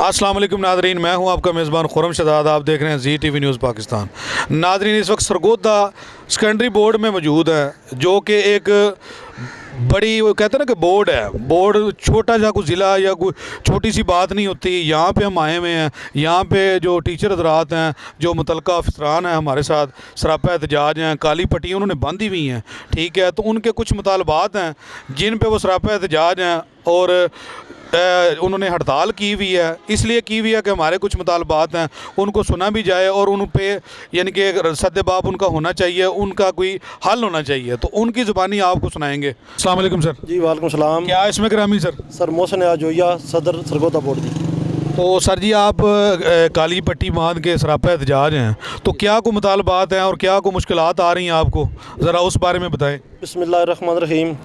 अस्सलाम वालेकुम नादरीन, मैं हूं आपका मेज़बान खुरम शहजाद। आप देख रहे हैं जी टीवी न्यूज़ पाकिस्तान। नादरीन, इस वक्त सरगोदा सेकेंडरी बोर्ड में मौजूद है, जो कि एक बड़ी, वो कहते हैं ना कि बोर्ड है। बोर्ड छोटा सा कोई ज़िला या कोई छोटी सी बात नहीं होती। यहाँ पे हम आए हुए हैं, यहाँ पे जो टीचर हज़रात हैं, जो मुतलका अफसरान हैं हमारे साथ, सरापा एहतजाज हैं, काली पट्टियाँ उन्होंने बांधी हुई हैं, ठीक है। तो उनके कुछ मुतालबात हैं जिन पे वो सरापा एहतजाज हैं और उन्होंने हड़ताल की हुई है। इसलिए की हुई है कि हमारे कुछ मुतालबात हैं उनको सुना भी जाए और उन पे यानी कि सद्देबाब उनका होना चाहिए, उनका कोई हल होना चाहिए। तो उनकी ज़ुबानी आपको सुनाएंगे। अस्सलाम वालेकुम सर। जी वालेकुम सलाम। क्या इसमें ग्रामी सर? सर मोहसिन आजोया, सदर सरगोदा बोर्ड जी। तो सर जी, आप काली पट्टी बांध के सरापा एहतजाज हैं, तो क्या को मुतालबात हैं और क्या को मुश्किलात आ रही हैं आपको, ज़रा उस बारे में बताएं। बिस्मिल्लाहिर्रहमानिर्रहीम।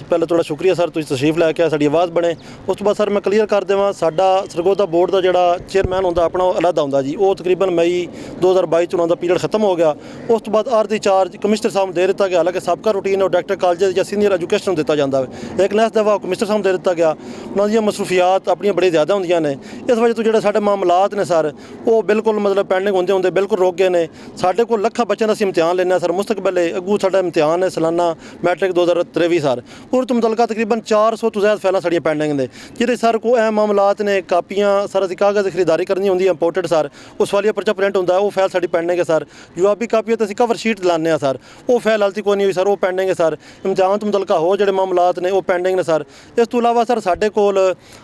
पहले थोड़ा शुक्रिया सर, तुसीं तशरीफ लैके आए, साडी आवाज़ बने। उस तो बाद सर मैं क्लीयर कर देवां, साडा सरगोदा बोर्ड का जिहड़ा चेयरमैन होंदा अपना अलहदा होंदा जी, वो तकरीबन मई 2022 उन्होंने पीरियड खत्म हो गया। उस तो बाद आरजी चार्ज कमिश्नर साहब दे दिता गया, हालांकि सबका रूटीन और डायरेक्टर कॉलेज या सीनियर एजुकेशन दिता जाता है। एक नैस दफा कमिश्नर साहब दे दिता गया, उन्होंने मसरूफियात अपनी बड़ी ज़्यादा होंदियां ने। इस वजह तो जो साडे मामलात ने सर, वो बिल्कुल मतलब पेंडिंग होंदे होंदे बिल्कुल रुक गए ने। साडे कोल लखां बच्चों का असीं इम्तिहान लेना सर, मुस्तकबिल अगू साडा इम्तिहान है सालाना मैट्रिक 2023 सर। और तो मुतलका तकरीबन 400 तो ज़्यादा फाइलां साड़ियां पेंडिंग ने, जिहदे सर को अहम मामलात ने। कापियां सर असीं कागज़ की खरीदारी करनी होंदी है इंपोर्टेड सर, उस वाली पर्चा प्रिंट होंदा है, वो फाइल साड़ी पेंडिंग है सर। जवाबी कापियां तो असीं कवर शीट लाने सर, वो फाइल हाल तक कोई नहीं हुई सर, वो पेंडिंग है सर। इम्तिहान तो मुतलका हो जिहड़े मामलात ने वो पेंडिंग ने सर। इस तो इलावा सर साडे कोल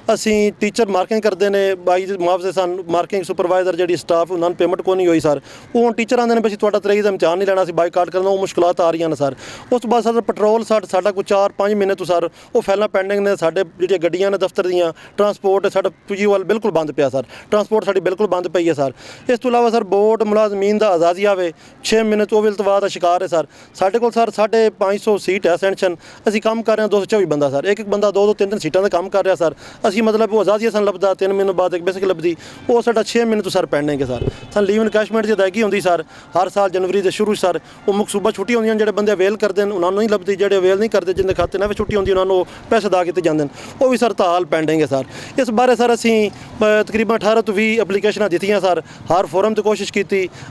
असीं टीचर मार्किंग करते हैं, बाई मुआवजे सन मार्किंग सुपरवाइजर जी स्टाफ उन्होंने पेमेंट को नहीं हुई सर। वो टीचर आते हैं भी तुहाडा 23 का इम्तिहान नहीं लेना, बाईकाट करना, वो मुश्किलात आ रही हैं सर। उस तो बाद सर पेट्रोल साडा कोई 4-5 महीने तो सर वो फाइलां पेंडिंग ने। साडे जिहड़ियां गड्डियां ने दफ्तर दियां, ट्रांसपोर्ट साडा पीजीवाल बिल्कुल बंद पिया सर, ट्रांसपोर्ट साडी बिल्कुल बंद पई है सर। इस तो इलावा सर बोर्ड मुलाजमीन का आज़ादी आवे 6 महीने तो विलतवा का शिकार है सर। साडे कोल सर 550 सीट है सैंक्शन, असीं काम कर रहे हैं 224 बंदा सर। एक बंदा 2-3 सीटां का काम कर रहा सर। असीं मतलब वो आज़ादी सन लभदा 3 महीने बाद एक बेसिक लभदी, वो साडा 6 महीने तो सर पेंडिंग है सर। सन लीव इनकैशमेंट की अदायगी होंदी सर हर साल जनवरी के शुरू सर। वो मकसूबा छुट्टी होंदियां, जिहड़े बंदे अवेल करते हैं उन्होंने नहीं लभदी, जिहड़े अवेल नहीं करते जिंदे खाते ना छुट्टी होंदी उन्होंने पैसे अदा किए जाते हैं, वो भी सर ताल पेंडिंग है सर। इस बारे सर असीं तकरीबन 18 तो 20 एप्लीकेशनां दित्तियां सर, हर फोरम तो कोशिश की।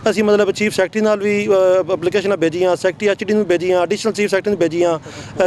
असीं मतलब चीफ सैकटरी नाल भी एप्लीकेशनां भेजियां, सैकटरी एचडी नूं भेजियां, एडिशनल चीफ सैकटरी नूं भेजियां,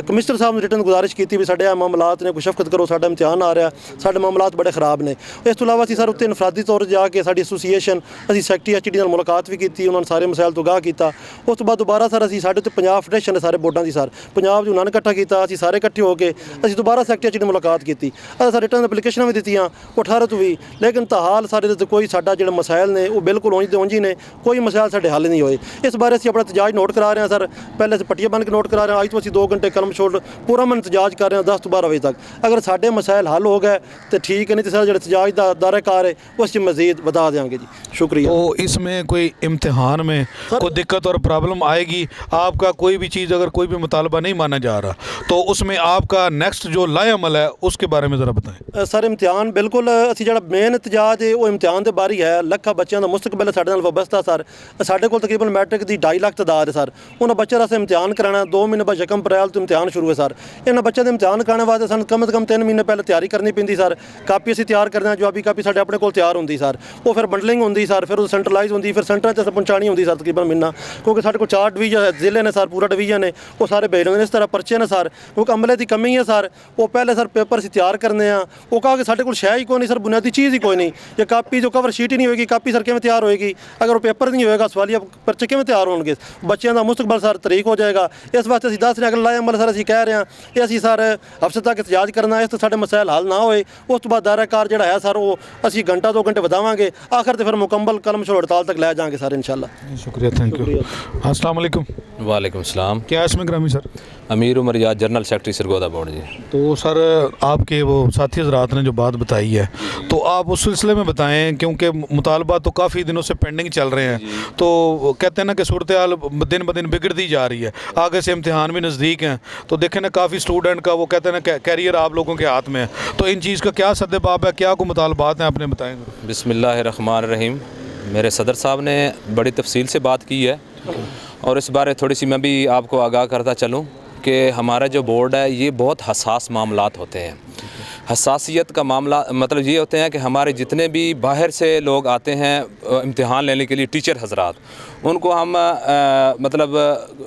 कमिश्नर साहब ने रिटर्न गुजारिश की भी साडे मामलात ने कोई शफकत करो, साडा इम्तिहान आ रहा, साडे मामलात बड़े खराब ने। इस तो इलावा असीं सर उत्ते इनफरादी तौर पर जाके साडी एसोसीएशन असीं सैकटरी एचडी नाल मुलाकात भी की, उन्होंने सारे मसाइल तो गाह किया। उस तो बाद दोबारा सर असीं साडे ते पंजाब फेडरेशन ने सारे बोर्डां दी सर, पंजाब जो उन्होंने इकट्ठा किया, असीं सारे इकट्ठे होकर असीं दोबारा सैकटरी एचडी मुलाकात की। सर रिटर्न एप्लीकेशन भी दित्तियां, वो 18 तो 20, लेकिन ताहाल सारे कोई साडा जिहड़े मसाइल ने वो बिल्कुल उंज दे उंज ही ने, कोई मसाइल साडे हल नहीं होए। इस बारे असीं अपना एहतजाज नोट करा रहे हैं सर। पहले असीं पट्टियां बन के नोट करा रहे हैं, अज तो असीं 2 घंटे कलम छोड़ पूरा मन एहतजाज कर रहे हैं 10 तो 12 बजे तक। अगर साडे मसाइल हल हो गए तो ठीक है, नहीं तो सर जो एहतजाज का दायराकार है वो असीं मज़ीद बढ़ा देंगे जी। शुक्रिया। तो इसमें कोई इम्तिहान में कोई दिक्कत और प्रॉब्लम आएगी, आपका कोई भी चीज़ अगर कोई भी मुतालबा नहीं माना जा रहा, तो उसमें आपका नेक्स्ट जो लाएअमल है उसके बारे में ज़रा बताएं। सर इम्तिहान बिल्कुल असीं जिहड़ा मेन एहतजाज है वो इम्तिहान के बारे है। लखां बच्चों का मुस्तकबिल साडे नाल वाबस्ता सर। साडे कोल तकरीबन मैट्रिक की 2.5 लाख तादाद है सर। उन्होंने बच्चों वास्ते इम्तिहान कराना 2 महीने बाद 1 अप्रैल तो इम्तिहान शुरू है सर। इन्होंने बच्चों के इम्तिहान कराने वास्ते सन कम से कम 3 महीने पहले तैयारी करनी पैंदी सर। कापी असीं तैयार करते हैं, जवाबी कापी साडे अपने कोल तैयार होंदी सर, वो फिर बंडलिंग होंदी सर, फिर वो सेंट्रलाइज होंदी, फिर सेंटर च पहुँचानी होंदी सर तकरीबन महीना, क्योंकि साडे कोल 4 डिवीजन जिले ने सर, पूरा डिवीजन है, वो सारे भेज रहे हैं। इस तरह पर्चे ने सर, क्योंकि अमले की कमी है सर। वो पहले सर पेपर असीं तैयार करने हैं, वो कहा कि साडे कोल शै ही कोई नहीं सर, बुनियादी चीज़ ही कोई नहीं। ये कापी जो कवर शीट ही नहीं होगी, कापी सर किवें तैयार होएगी? अगर वो पेपर नहीं होएगा, सवालिया पर्चे किवें तैयार होणगे? बच्चों का मुस्तकबल सर तरीक हो जाएगा। इस वास्ते असीं दस रहे अगला लाएअमल सर असीं कह रहे हैं, ये असीं सर हफ्ते तक एहतजाज करना, इस तो साडे मसाइल हल ना होए, उस तो बाद दायराकार जिहड़ा है सर वो असीं घंटा 2 घंटे वधावांगे, आखिर तो फिर मुकम्मल कलम छोड़ हड़ताल तक लै जाएंगे सर इंशाल्लाह। शुक्रिया, थैंक यू। अस्सलाम वालेकुम। वालेकुम सलाम। क्या इसमें ग्रामी सर? अमीर उमर याद, जनरल सेक्रेटरी सरगोदा बोर्ड जी। तो सर आपके वो साथी हज़रात ने जो बात बताई है, तो आप उस सिलसिले में बताएं, क्योंकि मुतालबा तो काफ़ी दिनों से पेंडिंग चल रहे हैं। तो कहते हैं ना कि सूरत हाल दिन ब दिन बिगड़ती जा रही है, आगे से इम्तिहान भी नज़दीक हैं, तो देखें ना काफ़ी स्टूडेंट का वो कहते हैं ना कैरियर आप लोगों के हाथ में है। तो इन चीज़ का क्या सद्देबाब है, क्या को मुतालबात हैं, आपने बताएंगे? बिस्मिल्लाहिर्रहमानिर्रहीम। मेरे सदर साहब ने बड़ी तफसील से बात की है, और इस बारे थोड़ी सी मैं भी आपको आगाह करता चलूँ कि हमारा जो बोर्ड है ये बहुत हसास मामलात होते हैं। हसासियत का मामला मतलब ये होते हैं कि हमारे जितने भी बाहर से लोग आते हैं इम्तिहान लेने के लिए, टीचर हजरात, उनको हम मतलब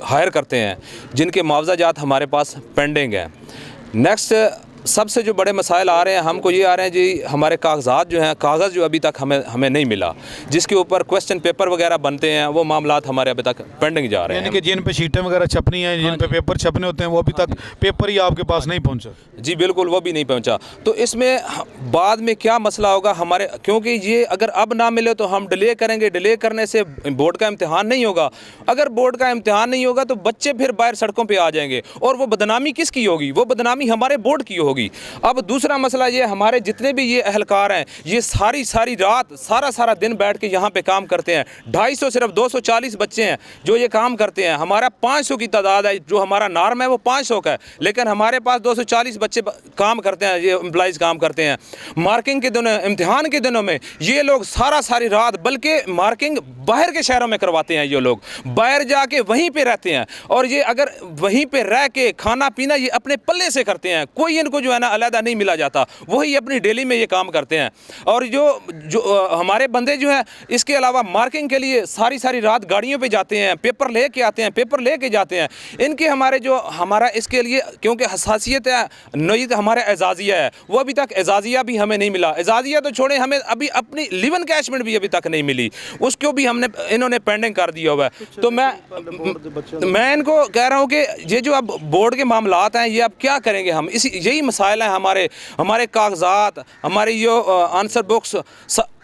हायर करते हैं जिनके मुआवजात हमारे पास पेंडिंग हैं। नेक्स्ट सबसे जो बड़े मसाइल आ रहे हैं हमको ये आ रहे हैं जी, हमारे कागजात जो हैं, कागज़ जो अभी तक हमें नहीं मिला, जिसके ऊपर क्वेश्चन पेपर वगैरह बनते हैं, वो मामलात हमारे अभी तक पेंडिंग जा रहे हैं। यानी कि जिन पे शीटें वगैरह छपनी हैं, जिन पे पेपर छपने होते हैं, वो अभी तक पेपर ही आपके पास नहीं पहुंचा। जी बिल्कुल, वो भी नहीं पहुंचा। तो इसमें बाद में क्या मसला होगा हमारे, क्योंकि ये अगर अब ना मिले तो हम डिले करेंगे, डिले करने से बोर्ड का इम्तिहान नहीं होगा। अगर बोर्ड का इम्तिहान नहीं होगा तो बच्चे फिर बाहर सड़कों पर आ जाएंगे, और वो बदनामी किसकी होगी? वो बदनामी हमारे बोर्ड की होगी। अब दूसरा मसला ये, हमारे जितने भी ये अहलकार हैं, ये सारी रात सारा दिन बैठ के यहाँ पे काम करते हैं। 250 सिर्फ 240 बच्चे हैं जो ये काम करते हैं। हमारा 500 की तादाद है, जो हमारा नॉर्म है वो 500 का है, लेकिन हमारे पास 240 बच्चे काम करते हैं, ये एम्प्लॉइज़ काम करते हैं। मार्किंग के दिनों, इम्तिहान के दिनों में ये लोग सारी रात, बल्कि मार्किंग बाहर के शहरों में करवाते हैं। ये लोग बाहर जाके वहीं पे रहते हैं, और ये अगर वहीं पे रह के खाना पीना ये अपने पल्ले से करते हैं, कोई इनको जो है ना अलहदा नहीं मिला जाता, वही अपनी डेली में ये काम करते हैं। और जो हमारे बंदे जो हैं, इसके अलावा मार्किंग के लिए सारी रात गाड़ियों पे जाते हैं, पेपर लेके आते हैं, पेपर लेके जाते हैं। इनके हमारा इसके लिए क्योंकि हसासियत है, नईद हमारा एजाज़िया है, वो अभी तक एजाज़िया भी हमें नहीं मिला। एजाज़िया तो छोड़े, हमें अभी अपनी लिवन कैशमेंट भी अभी तक नहीं मिली, उसको भी इन्होंने पेंडिंग कर दिया हुआ है। तो मैं इनको कह रहा हूँ कि ये जो अब बोर्ड के मामलात हैं, ये अब क्या करेंगे हम? यही मसाइल हैं हमारे कागजात, हमारी जो आंसर बुक्स।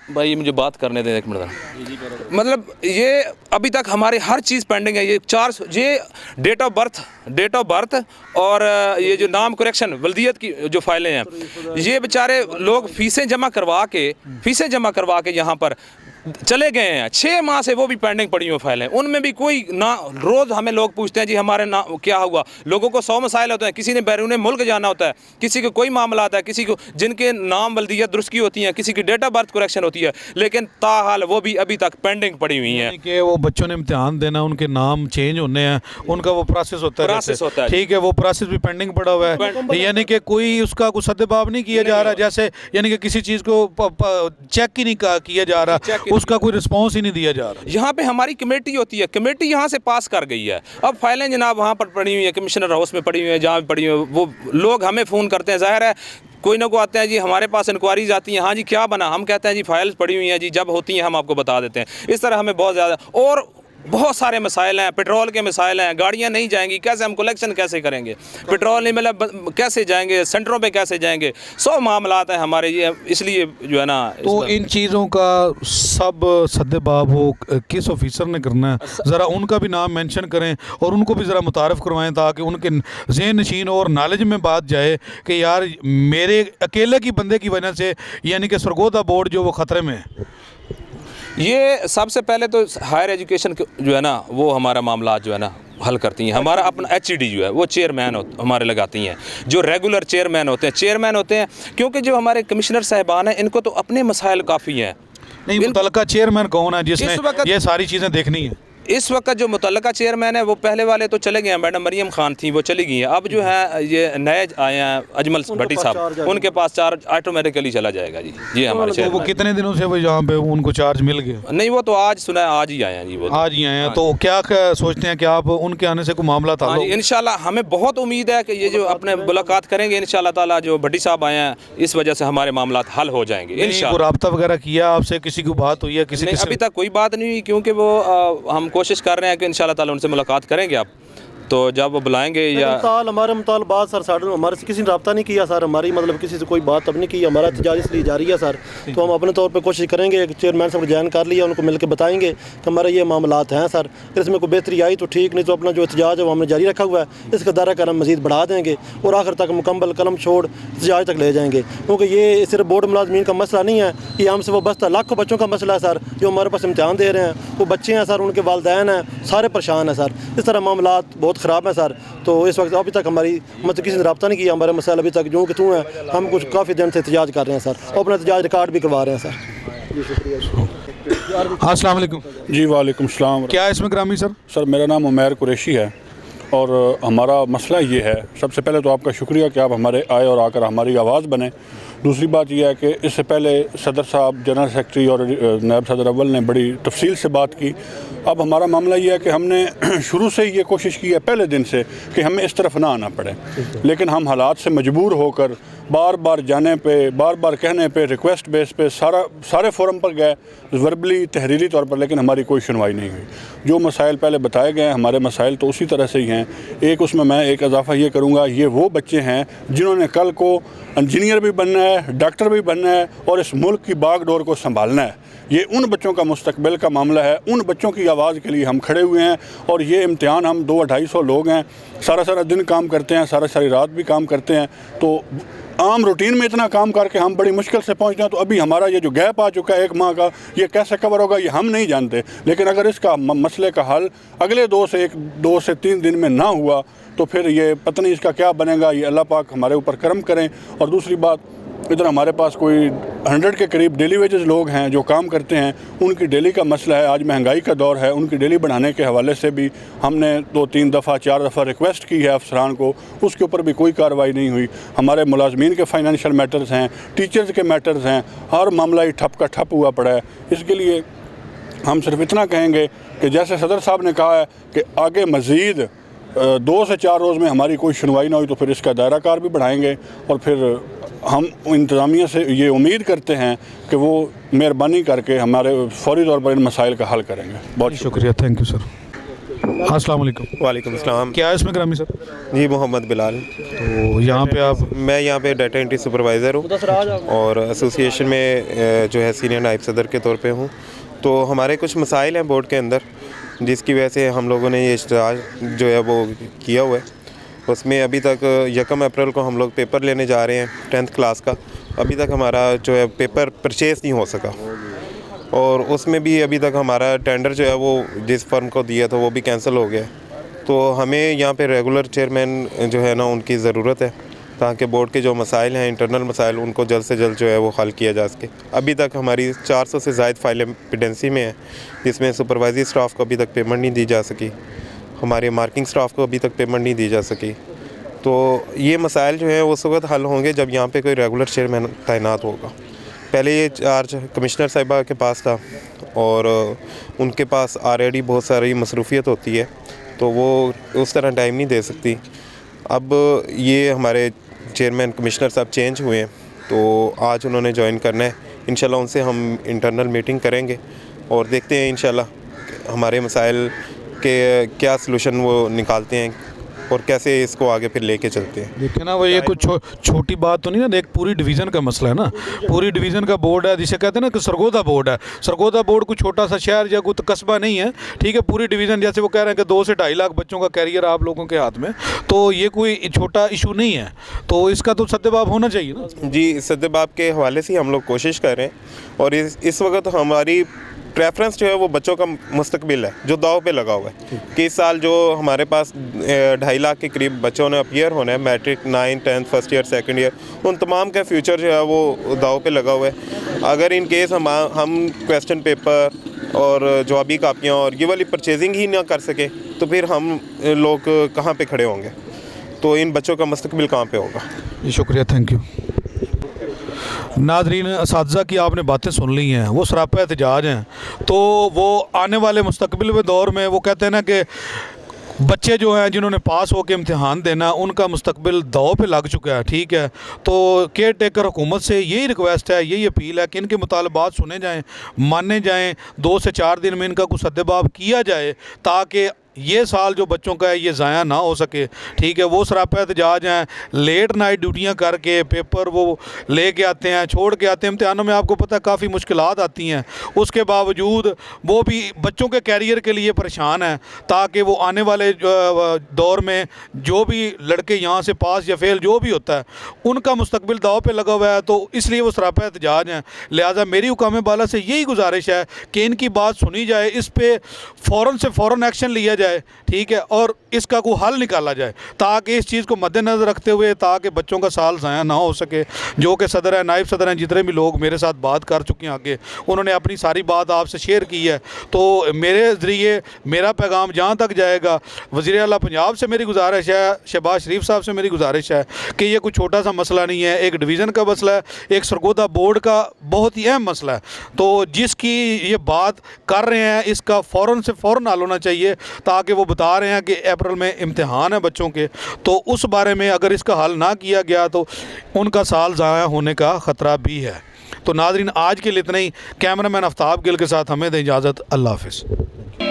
भाई मुझे बात करने दें एक मिनट। मतलब ये अभी तक हमारी हर चीज़ पेंडिंग है। ये डेट ऑफ बर्थ और ये जो नाम करेक्शन वल्दियत की जो फाइलें हैं, ये बेचारे लोग फीसें जमा करवा के यहाँ पर चले गए हैं। 6 माह से वो भी पेंडिंग पड़ी हुई फाइलें, उनमें भी कोई ना, रोज़ हमें लोग पूछते हैं जी हमारे ना क्या हुआ। लोगों को 100 मसाइल होते हैं, किसी ने बैरून मुल्क जाना होता है, किसी को कोई मामला आता है, किसी को जिनके नाम वल्दियत दुरुस्ती होती हैं, किसी की डेट ऑफ बर्थ करेक्शन होती है, लेकिन ताहाल वो भी अभी तक पेंडिंग पड़ी हुई हैं। कि वो बच्चों ने इम्तिहान देना, उनके नाम चेंज होने हैं, उनका वो प्रोसेस होता है, ठीक है, वो प्रोसेस भी पेंडिंग पड़ा हुआ है। यानी कि कोई उसका कुछ सद्देबाब नहीं किया जा रहा, जैसे यानी कि किसी चीज़ को चेक ही नहीं किया जा रहा, उसका कोई रिस्पांस ही नहीं दिया जा रहा। यहाँ पे हमारी कमेटी होती है, कमेटी यहाँ से पास कर गई है, अब फाइलें जनाब वहाँ पर पड़ी हुई है, कमिश्नर हाउस में पड़ी हुई है, जहाँ पड़ी हुई है, वो लोग हमें फ़ोन करते हैं। ज़ाहिर है कोई ना कोई आते हैं जी, हमारे पास इंक्वायरीज आती हैं, हाँ जी क्या बना, हम कहते हैं जी फाइल्स पड़ी हुई हैं जी, जब होती हैं हम आपको बता देते हैं। इस तरह हमें बहुत ज़्यादा और बहुत सारे मसाइल हैं, पेट्रोल के मसाइल हैं, गाड़ियाँ नहीं जाएंगी, कैसे हम कलेक्शन कैसे करेंगे, पेट्रोल नहीं मिला कैसे जाएंगे, सेंटरों पे कैसे जाएंगे, 100 मामलात हैं हमारे ये, इसलिए जो है ना। तो इन चीज़ों का सब सद्देबाब हो किस ऑफिसर ने करना है, ज़रा उनका भी नाम मेंशन करें और उनको भी ज़रा मुतारफ़ करवाएं, ताकि उनके ज़हन नशीन और नॉलेज में बात जाए कि यार मेरे अकेले की बंदे की वजह से यानी कि सरगोदा बोर्ड जो वो ख़तरे में है। ये सबसे पहले तो हायर एजुकेशन जो है ना, वो हमारा मामला जो है ना हल करती हैं। हमारा अपना HED जो है वो चेयरमैन हमारे लगाती हैं, जो रेगुलर चेयरमैन होते हैं, क्योंकि जो हमारे कमिश्नर साहिबान हैं इनको तो अपने मसाइल काफ़ी हैं। नहीं, मुतल्लिका चेयरमैन कौन है जिसने ये सारी चीज़ें देखनी है? इस वक्त जो मुतल्लिका चेयरमैन है वो पहले वाले तो चले गए हैं, मैडम मरियम खान थी वो चली गई हैं। अब जो है ये नए आए हैं अजमल भट्टी साहब, उनके पास चार्ज ऑटोमेटिकली चला जाएगा जी। ये हमारे तो वो कितने दिनों से वो यहाँ पे उनको चार्ज मिल गया? नहीं, वो तो आज सुना है, आज ही आए हैं जी, वो आज ही आए हैं। तो क्या सोचते हैं कि आप उनके आने से कोई मामला था? इंशाल्लाह हमें बहुत उम्मीद है कि ये जो अपने मुलाकात करेंगे इंशाल्लाह ताला, जो भट्टी साहब आए हैं इस वजह से हमारे मामला हल हो जाएंगे इंशाल्लाह। रब्ता वगैरह किया आपसे, किसी की बात हुई है? किसी अभी तक कोई बात नहीं हुई, क्योंकि वो हम कोशिश कर रहे हैं कि इंशाल्लाह ताला उनसे मुलाकात करेंगे आप, तो जब वो बुलाएंगे या हमारे मुतालबात सर हमारे से किसी ने रब्ता नहीं किया सर, हमारी मतलब किसी से कोई बात अब नहीं की, हमारा एहतजाज इसलिए जारी है सर। तो हम अपने तौर पे कोशिश करेंगे, एक चेयरमैन साहब ज्वाइन कर लिया, उनको मिलकर बताएंगे कि हमारे ये मामलात हैं सर, इसमें कोई बेहतरी आई तो ठीक, नहीं तो अपना जो एहतजाज है वो हमने जारी रखा हुआ है, इसका दायरा करम मज़ीद बढ़ा देंगे और आखिर तक मुकम्मल कलम छोड़ एहतजाज तक ले जाएंगे। क्योंकि ये सिर्फ बोर्ड मुलाजमीन का मसला नहीं है, ये हमसे वाबस्ता लाखों बच्चों का मसला है सर, जो हमारे पास इम्तिहान दे रहे हैं, वो बच्चे हैं सर, उनके वालिदैन हैं, सारे परेशान हैं सर। इस तरह मामलात बहुत ख़राब हैं सर। तो इस वक्त अभी तक हमारी मतलब किसी ने रब्ता नहीं किया, हमारे मसाइल अभी तक जो कि तू हैं, हम कुछ काफ़ी दिन से एहतजाज कर रहे हैं सर, और अपना एहतजाज रिकॉर्ड भी करवा रहे हैं सर। जी शुक्रिया। अस्सलाम वालेकुम। जी वालेकुम सलाम। क्या इसमें ग्रामी सर? सर मेरा नाम उमैर कुरैशी है और हमारा मसला ये है, सबसे पहले तो आपका शुक्रिया कि आप हमारे आए और आकर हमारी आवाज़ बने। दूसरी बात यह है कि इससे पहले सदर साहब, जनरल सेक्रेटरी और नायब सदर अव्वल ने बड़ी तफसील से बात की। अब हमारा मामला ये है कि हमने शुरू से ही ये कोशिश की है पहले दिन से कि हमें इस तरफ ना आना पड़े, लेकिन हम हालात से मजबूर होकर बार बार जाने पे, बार बार कहने पे, रिक्वेस्ट बेस पे सारे फोरम पर गए, वर्बली तहरीरी तौर पर, लेकिन हमारी कोई सुनवाई नहीं हुई। जो मसाइल पहले बताए गए हैं, हमारे मसाइल तो उसी तरह से ही हैं। एक उसमें मैं एक इजाफा ये करूँगा, ये वो बच्चे हैं जिन्होंने कल को इंजीनियर भी बनना है, डॉक्टर भी बनना है और इस मुल्क की बागडोर को संभालना है। ये उन बच्चों का मुस्तकबिल का मामला है, उन बच्चों की आवाज़ के लिए हम खड़े हुए हैं। और ये इम्तिहान, हम 200-250 लोग हैं, सारा दिन काम करते हैं, सारी रात भी काम करते हैं। तो आम रूटीन में इतना काम करके हम बड़ी मुश्किल से पहुंचते हैं। तो अभी हमारा ये जो गैप आ चुका है 1 माह का, ये कैसे कवर होगा ये हम नहीं जानते। लेकिन अगर इसका मसले का हल अगले 2 से 3 दिन में ना हुआ तो फिर ये पता नहीं इसका क्या बनेगा। ये अल्लाह पाक हमारे ऊपर करम करें। और दूसरी बात, इधर हमारे पास कोई 100 के करीब डेली वेजेस लोग हैं जो काम करते हैं, उनकी डेली का मसला है। आज महंगाई का दौर है, उनकी डेली बढ़ाने के हवाले से भी हमने 2-3 दफ़ा 4 दफ़ा रिक्वेस्ट की है अफसरान को, उसके ऊपर भी कोई कार्रवाई नहीं हुई। हमारे मुलाजमीन के फाइनेंशियल मैटर्स हैं, टीचर्स के मैटर्स हैं, हर मामला ही ठप का ठप हुआ पड़ा है। इसके लिए हम सिर्फ इतना कहेंगे कि जैसे सदर साहब ने कहा है कि आगे मज़ीद 2 से 4 रोज़ में हमारी कोई सुनवाई ना हुई तो फिर इसका दायरा कार भी बढ़ाएंगे। और फिर हम इंतज़ामिया से ये उम्मीद करते हैं कि वो मेहरबानी करके हमारे फौरी तौर पर इन मसाइल का हल करेंगे। बहुत शुक्रिया, थैंक यू सर। अस्सलाम वालेकुम। वालेकुम अस्सलाम। क्या है इसमें ग्रामी सर? जी, मोहम्मद बिलाल। तो यहाँ पे आप? मैं यहाँ पे डाटा एंट्री सुपरवाइज़र हूँ और एसोसिएशन में जो है सीनियर नायब सदर के तौर पे हूँ। तो हमारे कुछ मसाइल हैं बोर्ड के अंदर, जिसकी वजह से हम लोगों ने ये इश्तहार जो है वो किया हुआ है। उसमें अभी तक 1 अप्रैल को हम लोग पेपर लेने जा रहे हैं 10th क्लास का। अभी तक हमारा जो है पेपर परचेज़ नहीं हो सका और उसमें भी अभी तक हमारा टेंडर जो है वो जिस फर्म को दिया था वो भी कैंसिल हो गया। तो हमें यहाँ पे रेगुलर चेयरमैन जो है ना उनकी ज़रूरत है, ताकि बोर्ड के जो मसाइल हैं, इंटरनल मसाइल, उनको जल्द से जल्द जो है वो हल किया जा सके। अभी तक हमारी 400 से ज़ायद फाइलें पेंडेंसी में है, जिसमें सुपरवाइजरी स्टाफ को अभी तक पेमेंट नहीं दी जा सकी, हमारे मार्किंग स्टाफ को अभी तक पेमेंट नहीं दी जा सकी। तो ये मसाइल जो है उस वक्त हल होंगे जब यहाँ पे कोई रेगुलर चेयरमैन तैनात होगा। पहले ये चार्ज कमिश्नर साहिबा के पास था और उनके पास ऑलरेडी बहुत सारी मसरूफियत होती है, तो वो उस तरह टाइम नहीं दे सकती। अब ये हमारे चेयरमैन कमिश्नर साहब चेंज हुए हैं, तो आज उन्होंने ज्वाइन करना है। इंशाल्लाह उनसे हम इंटरनल मीटिंग करेंगे और देखते हैं इंशाल्लाह हमारे मसाइल के क्या सलूशन वो निकालते हैं और कैसे इसको आगे फिर लेके चलते हैं। देखिए ना, वो ये कुछ छोटी बात तो नहीं ना, एक पूरी डिवीज़न का मसला है ना। पूरी डिवीज़न का बोर्ड है, जिसे कहते हैं ना कि सरगोदा बोर्ड है। सरगोदा बोर्ड कोई छोटा सा शहर या कोई कस्बा नहीं है, ठीक है। पूरी डिवीज़न, जैसे वो कह रहे हैं कि 2 से 2.5 लाख बच्चों का कैरियर आप लोगों के हाथ में, तो ये कोई छोटा इशू नहीं है। तो इसका तो सद्देबाब होना चाहिए ना। जी, सद्देबाब के हवाले से हम लोग कोशिश कर रहे हैं और इस वक्त हमारी प्रेफरेंस जो है वो बच्चों का मुस्तकबिल है जो दाव पे लगा हुआ है कि इस साल जो हमारे पास 2.5 लाख के करीब बच्चों ने अपीयर होना है, matric 9, 10th, first year, second year, उन तमाम का फ्यूचर जो है वो दाव पे लगा हुआ है। अगर इन केस हम क्वेश्चन पेपर और जवाबी कापियाँ और ये वाली परचेजिंग ही ना कर सके तो फिर हम लोग कहाँ पे खड़े होंगे, तो इन बच्चों का मुस्तकबिल कहाँ पे होगा। जी शुक्रिया, थैंक यू। नाज़रीन, असातिज़ा की आपने बातें सुन ली हैं, वो सरापा एहतजाज हैं। तो वो आने वाले मुस्तकबिल में दौर में वो कहते हैं ना कि बच्चे जो हैं जिन्होंने पास होकर इम्तिहान देना, उनका मुस्तकबिल दाव पे लग चुका है, ठीक है। तो केयर टेकर हुकूमत से यही रिक्वेस्ट है, यही अपील है कि इनके मुतालबात सुने जाएँ, माने जाएँ, 2 से 4 दिन में इनका कुछ सद्देबाब किया जाए ताकि ये साल जो बच्चों का है ये ज़ाया ना हो सके, ठीक है। वो सरापा एहतजाज हैं, लेट नाइट ड्यूटियाँ करके पेपर वो ले के आते हैं, छोड़ के आते हैं। इम्तिहानों में आपको पता है काफ़ी मुश्किलात आती हैं, उसके बावजूद वो भी बच्चों के कैरियर के लिए परेशान हैं ताकि वो आने वाले दौर में जो भी लड़के यहाँ से पास या फेल जो भी होता है उनका मुस्तकबिल दाव पे लगा हुआ है। तो इसलिए वो सरापा एहतजाज हैं। लिहाजा मेरी हुकाम बाला से यही गुजारिश है कि इनकी बात सुनी जाए, इस पर फ़ौरन से फ़ौरन एक्शन लिया जाए। जाए, ठीक है, और इसका कोई हल निकाला जाए ताकि इस चीज़ को मद्देनज़र रखते हुए ताकि बच्चों का साल ज़ाया ना हो सके। जो कि सदर है, नायब सदर हैं, जितने भी लोग मेरे साथ बात कर चुके हैं आगे, उन्होंने अपनी सारी बात आपसे शेयर की है। तो मेरे ज़रिए मेरा पैगाम जहाँ तक जाएगा, वज़ीर आला पंजाब से मेरी गुजारिश है, शहबाज शरीफ साहब से मेरी गुजारिश है कि ये कोई छोटा सा मसला नहीं है, एक डिवीज़न का मसला है, एक सरगोदा बोर्ड का बहुत ही अहम मसला है। तो जिसकी ये बात कर रहे हैं इसका फ़ौरन से फ़ौरन हल होना चाहिए, ताकि वो बता रहे हैं कि अप्रैल में इम्तिहान है बच्चों के, तो उस बारे में अगर इसका हल ना किया गया तो उनका साल ज़ाया होने का ख़तरा भी है। तो नाज़रीन, आज के लिए इतना ही। कैमरामैन आफ्ताब गिल के साथ हमें दें इजाज़त। अल्लाह हाफ़िज़।